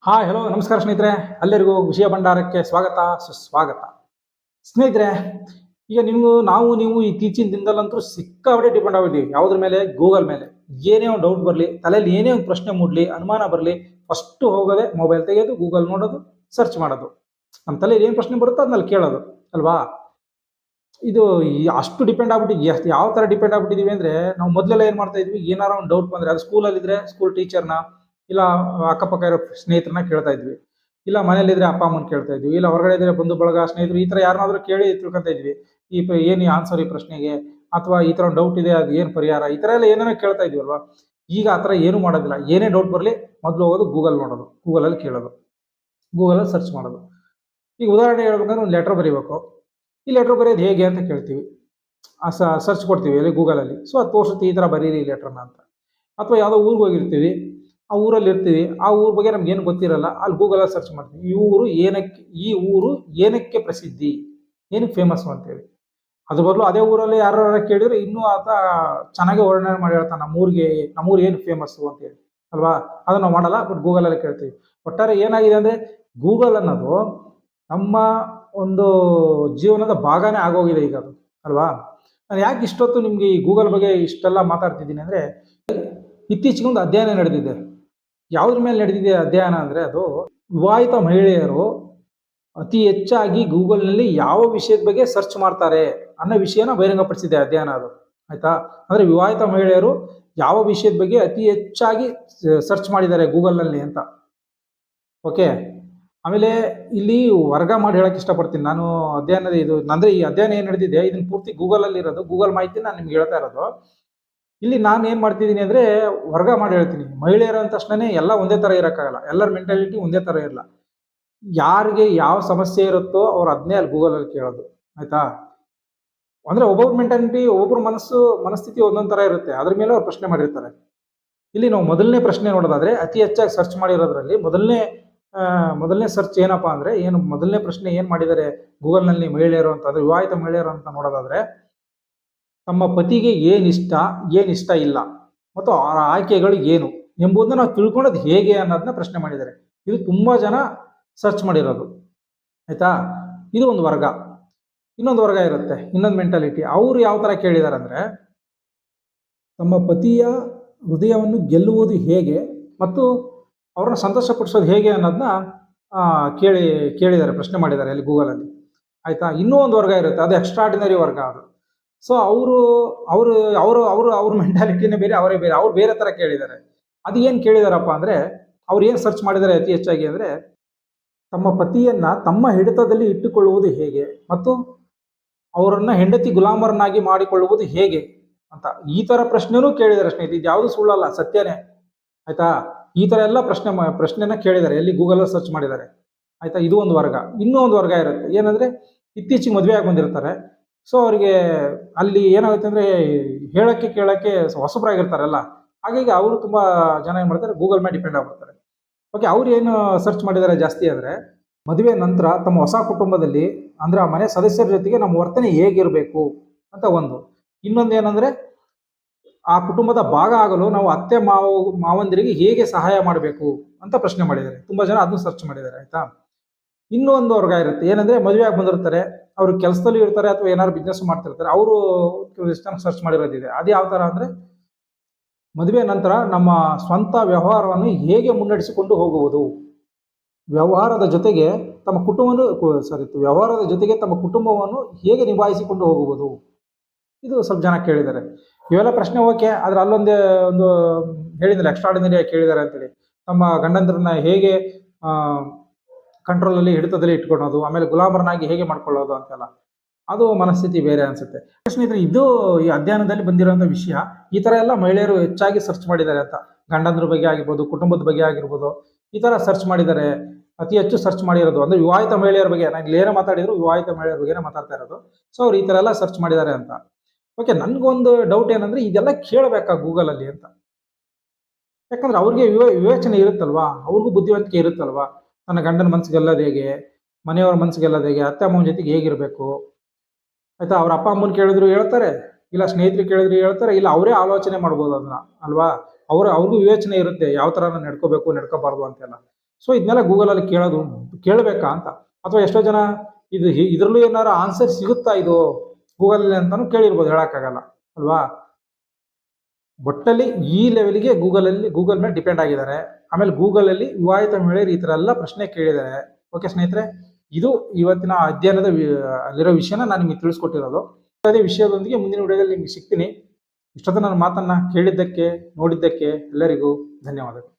Hi hello ನಮಸ್ಕಾರ ಸ್ನೇಹಿತರೆ, ಎಲ್ಲರಿಗೂ ವಿಷಯ ಭಂಡಾರಕ್ಕೆ ಸ್ವಾಗತ ಸುಸ್ವಾಗತ. ಸ್ನೇಹಿತರೆ, ಈಗ ನೀವು ಇತ್ತೀಚಿನ ದಿನದಲ್ಲಂತೂ ಸಿಕ್ಕಾಪಟ್ಟೆ ಡಿಪೆಂಡ್ ಆಗಿದ್ದೀವಿ. ಯಾವುದ್ರ ಮೇಲೆ? ಗೂಗಲ್ ಮೇಲೆ. ಏನೇ ಒಂದು ಡೌಟ್ ಬರಲಿ, ತಲೆಯಲ್ಲಿ ಏನೇ ಒಂದು ಪ್ರಶ್ನೆ ಮೂಡಲಿ, ಅನುಮಾನ ಬರಲಿ, ಫಸ್ಟ್ ಹೋಗೋದೆ ಮೊಬೈಲ್ ತೆಗೆಯೋದು, ಗೂಗಲ್ ನೋಡೋದು, ಸರ್ಚ್ ಮಾಡೋದು. ನಮ್ಮ ತಲೆಯಲ್ಲಿ ಏನು ಪ್ರಶ್ನೆ ಬರುತ್ತೋ ಅದನ್ನಲ್ಲಿ ಕೇಳೋದು ಅಲ್ವಾ? ಇದು ಅಷ್ಟು ಡಿಪೆಂಡ್ ಆಗ್ಬಿಟ್ಟು ಎಷ್ಟು ಯಾವ ಥರ ಡಿಪೆಂಡ್ ಆಗ್ಬಿಟ್ಟಿದೀವಿ ಅಂದರೆ, ನಾವು ಮೊದಲೆಲ್ಲ ಏನು ಮಾಡ್ತಾ ಇದ್ವಿ, ಏನಾರ ಒಂದು ಡೌಟ್ ಬಂದರೆ ಅದು ಸ್ಕೂಲಲ್ಲಿದ್ದರೆ ಸ್ಕೂಲ್ ಟೀಚರ್ನ, ಇಲ್ಲ ಅಕ್ಕಪಕ್ಕ ಇರೋ ಸ್ನೇಹಿತರನ್ನ ಕೇಳ್ತಾ ಇದ್ವಿ, ಇಲ್ಲ ಮನೇಲಿದ್ರೆ ಅಪ್ಪ ಅಮ್ಮನ ಕೇಳ್ತಾ ಇದ್ವಿ, ಇಲ್ಲ ಹೊರಗಡೆ ಇದ್ರೆ ಬಂಧು ಬಳಗ ಸ್ನೇಹಿತರು ಈ ಥರ ಯಾರನ್ನಾದ್ರೂ ಕೇಳಿ ತಿಳ್ಕೊತಾ ಇದ್ವಿ. ಏನು ಆನ್ಸರ್ ಈ ಪ್ರಶ್ನೆಗೆ, ಅಥವಾ ಈ ಥರ ಒಂದು ಡೌಟ್ ಇದೆ ಅದು ಏನು ಪರಿಹಾರ, ಈ ಥರ ಎಲ್ಲ ಏನೇನೋ ಕೇಳ್ತಾ ಇದ್ವಿ ಅಲ್ವಾ? ಈಗ ಆ ಥರ ಏನೂ ಮಾಡೋದಿಲ್ಲ. ಏನೇ ಡೌಟ್ ಬರಲಿ ಮೊದಲು ಹೋಗೋದು ಗೂಗಲ್ ನೋಡೋದು, ಗೂಗಲಲ್ಲಿ ಕೇಳೋದು, ಗೂಗಲಲ್ಲಿ ಸರ್ಚ್ ಮಾಡೋದು. ಈಗ ಉದಾಹರಣೆ ಹೇಳ್ಬೇಕಂದ್ರೆ ಒಂದು ಲೆಟರ್ ಬರೀಬೇಕು. ಈ ಲೆಟರ್ ಬರೆಯೋದು ಹೇಗೆ ಅಂತ ಕೇಳ್ತೀವಿ, ಸರ್ಚ್ ಕೊಡ್ತೀವಿ ಅಲ್ಲಿ ಗೂಗಲಲ್ಲಿ. ಸೊ ಅದು ತೋರಿಸುತ್ತೆ ಈ ಥರ ಬರೀರಿ ಈ ಲೆಟ್ರನ್ನ ಅಂತ. ಅಥವಾ ಯಾವುದೋ ಊರಿಗೆ ಹೋಗಿರ್ತೀವಿ, ಆ ಊರಲ್ಲಿ ಇರ್ತೀವಿ, ಆ ಊರ ಬಗ್ಗೆ ನಮ್ಗೆ ಏನು ಗೊತ್ತಿರಲ್ಲ, ಅಲ್ಲಿ ಗೂಗಲಲ್ಲಿ ಸರ್ಚ್ ಮಾಡ್ತೀವಿ. ಈ ಊರು ಏನಕ್ಕೆ ಪ್ರಸಿದ್ಧಿ, ಏನಕ್ಕೆ ಫೇಮಸ್ಸು ಅಂತೇಳಿ. ಅದ್ರ ಬದಲು ಅದೇ ಊರಲ್ಲಿ ಯಾರು ಕೇಳಿದ್ರೆ ಇನ್ನೂ ಆತ ಚೆನ್ನಾಗಿ ವರ್ಣನೆ ಮಾಡಿ ಹೇಳ್ತಾನೆ, ನಮ್ಮೂರು ಏನು ಫೇಮಸ್ಸು ಅಂತೇಳಿ ಅಲ್ವಾ? ಅದನ್ನ ನಾವು ಮಾಡಲ್ಲ, ಬಟ್ ಗೂಗಲಲ್ಲಿ ಕೇಳ್ತೀವಿ. ಒಟ್ಟಾರೆ ಏನಾಗಿದೆ ಅಂದರೆ, ಗೂಗಲ್ ಅನ್ನೋದು ನಮ್ಮ ಒಂದು ಜೀವನದ ಭಾಗನೇ ಆಗೋಗಿದೆ ಈಗ ಅದು ಅಲ್ವಾ? ನಾನು ಯಾಕೆ ಇಷ್ಟೊತ್ತು ನಿಮಗೆ ಈ ಗೂಗಲ್ ಬಗ್ಗೆ ಇಷ್ಟೆಲ್ಲ ಮಾತಾಡ್ತಿದ್ದೀನಿ ಅಂದರೆ, ಇತ್ತೀಚೆಗೆ ಒಂದು ಅಧ್ಯಯನ ನಡೆದಿದೆ. ಯಾವುದ್ರ ಮೇಲೆ ನಡೆದಿದೆ ಅಧ್ಯಯನ ಅಂದರೆ, ಅದು ವಿವಾಹಿತ ಮಹಿಳೆಯರು ಅತಿ ಹೆಚ್ಚಾಗಿ ಗೂಗಲ್ನಲ್ಲಿ ಯಾವ ವಿಷಯದ ಬಗ್ಗೆ ಸರ್ಚ್ ಮಾಡ್ತಾರೆ ಅನ್ನೋ ವಿಷಯನ ಬಹಿರಂಗಪಡಿಸಿದೆ ಅಧ್ಯಯನ ಅದು. ಆಯ್ತಾ? ಅಂದರೆ ವಿವಾಹಿತ ಮಹಿಳೆಯರು ಯಾವ ವಿಷಯದ ಬಗ್ಗೆ ಅತಿ ಹೆಚ್ಚಾಗಿ ಸರ್ಚ್ ಮಾಡಿದ್ದಾರೆ ಗೂಗಲ್ನಲ್ಲಿ ಅಂತ. ಓಕೆ, ಆಮೇಲೆ ಇಲ್ಲಿ ವರ್ಗ ಮಾಡಿ ಹೇಳಕ್ ಇಷ್ಟಪಡ್ತೀನಿ ನಾನು. ಅಧ್ಯಯನದ ಅಂದ್ರೆ ಈ ಅಧ್ಯಯನ ಏನು ನಡೆದಿದೆ ಇದನ್ನ ಪೂರ್ತಿ ಗೂಗಲಲ್ಲಿ ಇರೋದು, ಗೂಗಲ್ ಮಾಹಿತಿ ನಾನು ನಿಮ್ಗೆ ಹೇಳ್ತಾ ಇರೋದು. ಇಲ್ಲಿ ನಾನು ಏನ್ ಮಾಡ್ತಿದ್ದೀನಿ ಅಂದ್ರೆ ವರ್ಗ ಮಾಡಿ ಹೇಳ್ತೀನಿ. ಮಹಿಳೆಯರ ಅಂದ ತಕ್ಷಣನೇ ಎಲ್ಲ ಒಂದೇ ತರ ಇರಕ್ಕಾಗಲ್ಲ, ಎಲ್ಲರ ಮೆಂಟಾಲಿಟಿ ಒಂದೇ ತರ ಇರಲ್ಲ. ಯಾರಿಗೆ ಯಾವ ಸಮಸ್ಯೆ ಇರುತ್ತೋ ಅವ್ರು ಅದನ್ನೇ ಅಲ್ಲಿ ಗೂಗಲಲ್ಲಿ ಕೇಳೋದು. ಆಯ್ತಾ? ಅಂದ್ರೆ ಒಬ್ಬೊಬ್ರ ಮೆಂಟಾಲಿಟಿ, ಒಬ್ಬೊಬ್ರ ಮನಸ್ಥಿತಿ ಒಂದೊಂದ್ ತರ ಇರುತ್ತೆ, ಅದ್ರ ಮೇಲೆ ಅವ್ರು ಪ್ರಶ್ನೆ ಮಾಡಿರ್ತಾರೆ. ಇಲ್ಲಿ ನಾವು ಮೊದಲನೇ ಪ್ರಶ್ನೆ ನೋಡೋದಾದ್ರೆ, ಅತಿ ಹೆಚ್ಚಾಗಿ ಸರ್ಚ್ ಮಾಡಿರೋದ್ರಲ್ಲಿ ಮೊದಲನೇ ಸರ್ಚ್ ಏನಪ್ಪಾ ಅಂದ್ರೆ, ಮೊದಲನೇ ಪ್ರಶ್ನೆ ಏನ್ ಮಾಡಿದ್ದಾರೆ ಗೂಗಲ್ನಲ್ಲಿ ಮಹಿಳೆಯರು ಅಂತ, ಅಂದ್ರೆ ವಿವಾಹಿತ ಮಹಿಳೆಯರು ಅಂತ ನೋಡೋದಾದ್ರೆ, ತಮ್ಮ ಪತಿಗೆ ಏನಿಷ್ಟ ಇಲ್ಲ ಮತ್ತು ಅವರ ಆಯ್ಕೆಗಳು ಏನು ಎಂಬುದನ್ನ ನಾವು ತಿಳ್ಕೊಳ್ಳೋದು ಹೇಗೆ ಅನ್ನೋದನ್ನ ಪ್ರಶ್ನೆ ಮಾಡಿದ್ದಾರೆ. ಇದು ತುಂಬಾ ಜನ ಸರ್ಚ್ ಮಾಡಿರೋದು. ಆಯ್ತಾ? ಇದು ಒಂದು ವರ್ಗ. ಇನ್ನೊಂದು ವರ್ಗ ಇರುತ್ತೆ, ಇನ್ನೊಂದು ಮೆಂಟಾಲಿಟಿ. ಅವ್ರು ಯಾವ ತರ ಕೇಳಿದಾರೆ ಅಂದ್ರೆ, ತಮ್ಮ ಪತಿಯ ಹೃದಯವನ್ನು ಗೆಲ್ಲುವುದು ಹೇಗೆ ಮತ್ತು ಅವ್ರನ್ನ ಸಂತೋಷಪಡಿಸೋದು ಹೇಗೆ ಅನ್ನೋದನ್ನ ಕೇಳಿದ್ದಾರೆ, ಪ್ರಶ್ನೆ ಮಾಡಿದ್ದಾರೆ ಅಲ್ಲಿ ಗೂಗಲಲ್ಲಿ. ಆಯ್ತಾ? ಇನ್ನೂ ಒಂದು ವರ್ಗ ಇರುತ್ತೆ, ಅದು ಎಕ್ಸ್ಟ್ರಾರ್ಡಿನರಿ ವರ್ಗ ಅದು. ಸೊ ಅವ್ರ ಮೆಂಟಾಲಿಟಿನೇ ಬೇರೆ, ಅವರೇ ಬೇರೆ, ಅವ್ರು ಬೇರೆ ತರ ಕೇಳಿದ್ದಾರೆ. ಅದು ಏನು ಕೇಳಿದಾರಪ್ಪ ಅಂದ್ರೆ, ಅವ್ರು ಏನು ಸರ್ಚ್ ಮಾಡಿದ್ದಾರೆ ಅತಿ ಹೆಚ್ಚಾಗಿ ಅಂದ್ರೆ, ತಮ್ಮ ಪತಿಯನ್ನ ತಮ್ಮ ಹಿಡಿತದಲ್ಲಿ ಇಟ್ಟುಕೊಳ್ಳುವುದು ಹೇಗೆ ಮತ್ತು ಅವರನ್ನ ಹೆಂಡತಿ ಗುಲಾಮರನ್ನಾಗಿ ಮಾಡಿಕೊಳ್ಳುವುದು ಹೇಗೆ ಅಂತ ಈ ತರ ಪ್ರಶ್ನೆನೂ ಕೇಳಿದ್ದಾರೆ ಸ್ನೇಹಿತರೆ. ಇದು ಯಾವುದು ಸುಳ್ಳಲ್ಲ, ಸತ್ಯನೇ. ಆಯ್ತಾ? ಈ ತರ ಎಲ್ಲ ಪ್ರಶ್ನೆನ ಕೇಳಿದ್ದಾರೆ, ಎಲ್ಲಿ ಗೂಗಲ್ ಸರ್ಚ್ ಮಾಡಿದ್ದಾರೆ. ಆಯ್ತಾ? ಇದು ಒಂದು ವರ್ಗ. ಇನ್ನೂ ಒಂದು ವರ್ಗ ಇರುತ್ತೆ, ಏನಂದ್ರೆ ಇತ್ತೀಚೆಗೆ ಮದುವೆ ಆಗಿ ಬಂದಿರ್ತಾರೆ. ಸೊ ಅವರಿಗೆ ಅಲ್ಲಿ ಏನಾಗುತ್ತೆ ಅಂದ್ರೆ, ಹೇಳಕ್ಕೆ ಕೇಳಕ್ಕೆ ಹೊಸಬ್ರಾಗಿರ್ತಾರಲ್ಲ, ಹಾಗಾಗಿ ಅವರು ತುಂಬಾ ಜನ ಏನ್ ಮಾಡ್ತಾರೆ, ಗೂಗಲ್ ಮೇಲೆ ಡಿಪೆಂಡ್ ಆಗ್ಬಿಡ್ತಾರೆ. ಓಕೆ, ಅವ್ರು ಏನು ಸರ್ಚ್ ಮಾಡಿದ್ದಾರೆ ಜಾಸ್ತಿ ಅಂದ್ರೆ, ಮದುವೆ ನಂತರ ತಮ್ಮ ಹೊಸ ಕುಟುಂಬದಲ್ಲಿ ಅಂದ್ರೆ ಆ ಮನೆ ಸದಸ್ಯರ ಜೊತೆಗೆ ನಮ್ಮ ವರ್ತನೆ ಹೇಗಿರಬೇಕು ಅಂತ ಒಂದು. ಇನ್ನೊಂದು ಏನಂದ್ರೆ, ಆ ಕುಟುಂಬದ ಭಾಗ ಆಗಲು ನಾವು ಅತ್ತೆ ಮಾವಂದಿರಿಗೆ ಹೇಗೆ ಸಹಾಯ ಮಾಡಬೇಕು ಅಂತ ಪ್ರಶ್ನೆ ಮಾಡಿದ್ದಾರೆ. ತುಂಬಾ ಜನ ಅದನ್ನು ಸರ್ಚ್ ಮಾಡಿದ್ದಾರೆ. ಆಯ್ತಾ? ಇನ್ನೂ ಒಂದು ವರ್ಗ ಇರುತ್ತೆ, ಏನಂದ್ರೆ ಮದುವೆ ಆಗಿ ಬಂದಿರ್ತಾರೆ, ಅವರು ಕೆಲಸದಲ್ಲಿ ಇರ್ತಾರೆ ಅಥವಾ ಏನಾದ್ರು ಬಿಸ್ನೆಸ್ ಮಾಡ್ತಿರ್ತಾರೆ, ಅವರು ಸರ್ಚ್ ಮಾಡಿರೋದಿದೆ. ಅದು ಯಾವ ತರ ಅಂದ್ರೆ, ಮದುವೆ ನಂತರ ನಮ್ಮ ಸ್ವಂತ ವ್ಯವಹಾರವನ್ನು ಹೇಗೆ ಮುನ್ನಡೆಸಿಕೊಂಡು ಹೋಗುವುದು, ವ್ಯವಹಾರದ ಜೊತೆಗೆ ತಮ್ಮ ಕುಟುಂಬವನ್ನು ಹೇಗೆ ನಿಭಾಯಿಸಿಕೊಂಡು ಹೋಗುವುದು. ಇದು ಸ್ವಲ್ಪ ಜನ ಕೇಳಿದ್ದಾರೆ. ಇವೆಲ್ಲ ಪ್ರಶ್ನೆ ಓಕೆ, ಆದ್ರೆ ಒಂದು ಹೇಳಿದ್ರೆ ಎಕ್ಸ್ಟ್ರಾರ್ಡಿನರಿ ಆಗಿ ಕೇಳಿದ್ದಾರೆ ಅಂತೇಳಿ. ತಮ್ಮ ಗಂಡಂದ್ರನ್ನ ಹೇಗೆ ಕಂಟ್ರೋಲ್ ಅಲ್ಲಿ ಹಿಡಿತದಲ್ಲಿ ಇಟ್ಕೊಳ್ಳೋದು, ಆಮೇಲೆ ಗುಲಾಮರನ್ನಾಗಿ ಹೇಗೆ ಮಾಡ್ಕೊಳ್ಳೋದು ಅಂತೆಲ್ಲ, ಅದು ಮನಸ್ಥಿತಿ ಬೇರೆ ಅನ್ಸುತ್ತೆ. ಸ್ನೇಹಿತರೆ, ಇದು ಈ ಅಧ್ಯಯನದಲ್ಲಿ ಬಂದಿರುವಂತ ವಿಷಯ. ಈ ತರ ಎಲ್ಲ ಮಹಿಳೆಯರು ಹೆಚ್ಚಾಗಿ ಸರ್ಚ್ ಮಾಡಿದ್ದಾರೆ ಅಂತ. ಗಂಡಂದ್ರ ಬಗ್ಗೆ ಆಗಿರ್ಬೋದು, ಕುಟುಂಬದ ಬಗ್ಗೆ ಆಗಿರ್ಬೋದು, ಈ ತರ ಸರ್ಚ್ ಮಾಡಿದ್ದಾರೆ. ಅತಿ ಹೆಚ್ಚು ಸರ್ಚ್ ಮಾಡಿರೋದು ಅಂದ್ರೆ ವಿವಾಹಿತ ಮಹಿಳೆಯರ ಬಗ್ಗೆ. ನಾನು ಇಲ್ಲಿ ಏನೋ ಮಾತಾಡಿದ್ರು ವಿವಾಹಿತ ಮಹಿಳೆಯರ ಬಗ್ಗೆ ಮಾತಾಡ್ತಾ ಇರೋದು. ಸೊ ಅವ್ರು ಈ ತರ ಎಲ್ಲ ಸರ್ಚ್ ಮಾಡಿದ್ದಾರೆ ಅಂತ. ಓಕೆ, ನನ್ಗೊಂದು ಡೌಟ್ ಏನಂದ್ರೆ, ಇದೆಲ್ಲ ಕೇಳಬೇಕಾ ಗೂಗಲ್ ಅಲ್ಲಿ ಅಂತ. ಯಾಕಂದ್ರೆ ಅವ್ರಿಗೆ ವಿವೇಚನೆ ಇರುತ್ತಲ್ವಾ, ಅವ್ರಿಗೂ ಬುದ್ಧಿವಂತಿಕೆ ಇರುತ್ತಲ್ವಾ. ನನ್ನ ಗಂಡನ ಮನ್ಸು ಗೆಲ್ಲೋದು ಹೇಗೆ, ಮನೆಯವರ ಮನ್ಸು ಗೆಲ್ಲೋದು ಹೇಗೆ, ಅತ್ತೆ ಅಮ್ಮನ ಜೊತೆಗೆ ಹೇಗಿರ್ಬೇಕು. ಆಯ್ತಾ? ಅವ್ರ ಅಪ್ಪ ಅಮ್ಮನ ಕೇಳಿದ್ರು ಹೇಳ್ತಾರೆ, ಇಲ್ಲ ಸ್ನೇಹಿತರು ಕೇಳಿದ್ರು ಹೇಳ್ತಾರೆ, ಇಲ್ಲ ಅವರೇ ಆಲೋಚನೆ ಮಾಡ್ಬೋದು ಅದನ್ನ ಅಲ್ವಾ. ಅವ್ರಿಗೂ ವಿವೇಚನೆ ಇರುತ್ತೆ, ಯಾವ ತರ ನಡ್ಕೋಬೇಕು ನಡ್ಕೋಬಾರ್ದು ಅಂತೆಲ್ಲ. ಸೊ ಇದನ್ನೆಲ್ಲ ಗೂಗಲಲ್ಲಿ ಕೇಳಬೇಕಾ ಅಂತ, ಅಥವಾ ಎಷ್ಟೋ ಜನ ಇದರಲ್ಲೂ ಏನಾದ್ರು ಆನ್ಸರ್ ಸಿಗುತ್ತಾ ಇದು ಗೂಗಲಲ್ಲಿ ಅಂತಾನು ಕೇಳಿರ್ಬೋದು, ಹೇಳಕ್ಕಾಗಲ್ಲ ಅಲ್ವಾ. ಒಟ್ಟಲ್ಲಿ ಈ ಲೆವೆಲ್ಗೆ ಗೂಗಲ್ ಮೇಲೆ ಡಿಪೆಂಡ್ ಆಗಿದ್ದಾರೆ. ಆಮೇಲೆ ಗೂಗಲಲ್ಲಿ ವಿವಾಹಿತ ಮಹಿಳೆಯರು ಈ ತರ ಎಲ್ಲ ಪ್ರಶ್ನೆ ಕೇಳಿದ್ದಾರೆ. ಓಕೆ ಸ್ನೇಹಿತರೆ, ಇದು ಇವತ್ತಿನ ಅಧ್ಯಯನದ ಅಲ್ಲಿರೋ ವಿಷಯನ ನಾನು ನಿಮಗೆ ತಿಳಿಸ್ಕೊಟ್ಟಿರೋದು. ಅದೇ ವಿಷಯದೊಂದಿಗೆ ಮುಂದಿನ ವಿಡಿಯೋದಲ್ಲಿ ನಿಮ್ಗೆ ಸಿಗ್ತೀನಿ. ಇಷ್ಟೊತ್ತು ನನ್ನ ಮಾತನ್ನ ಕೇಳಿದ್ದಕ್ಕೆ, ನೋಡಿದ್ದಕ್ಕೆ ಎಲ್ಲರಿಗೂ ಧನ್ಯವಾದಗಳು.